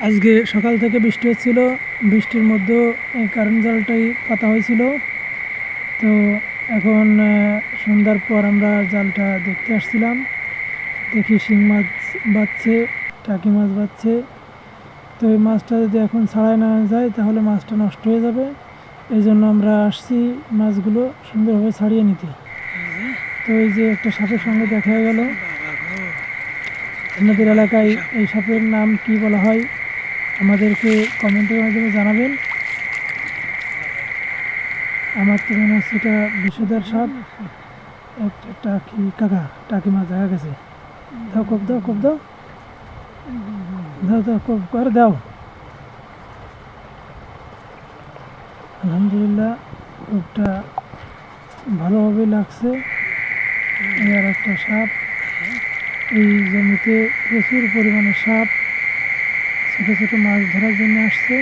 আজকে সকাল থেকে বৃষ্টি হচ্ছিল, বৃষ্টির মধ্যেও এই কারেন্ট জালটাই পাতা হয়েছিল। তো এখন সন্ধ্যার পর আমরা জালটা দেখতে আসছিলাম, দেখি শিং মাছ বাচ্ছে, টাকি মাছ বাচ্ছে। তো এই মাছটা যদি এখন ছাড়াই না যায় তাহলে মাছটা নষ্ট হয়ে যাবে, এই জন্য আমরা আসছি মাছগুলো সুন্দরভাবে ছাড়িয়ে নিতে। তো এই যে একটা সাপের সঙ্গে দেখা গেল। আপনাদের এলাকায় এই সাপের নাম কি বলা হয় আমাদেরকে কমেন্টের মাধ্যমে জানাবেন। আমার তো মনে হচ্ছে এটা বিষধর সাপ। টাকি কাকা, টাকি মাছ দেখা গেছে। দাও কোপ দাও, কোপ দাও, দাও দাও, কোপ করে দাও। আলহামদুলিল্লাহ, কোপটা ভালোভাবে লাগছে। আর একটা সাপ, এই জমিতে প্রচুর পরিমাণে সাপ ছোটো ছোটো মাছ ধরার জন্য আসছে।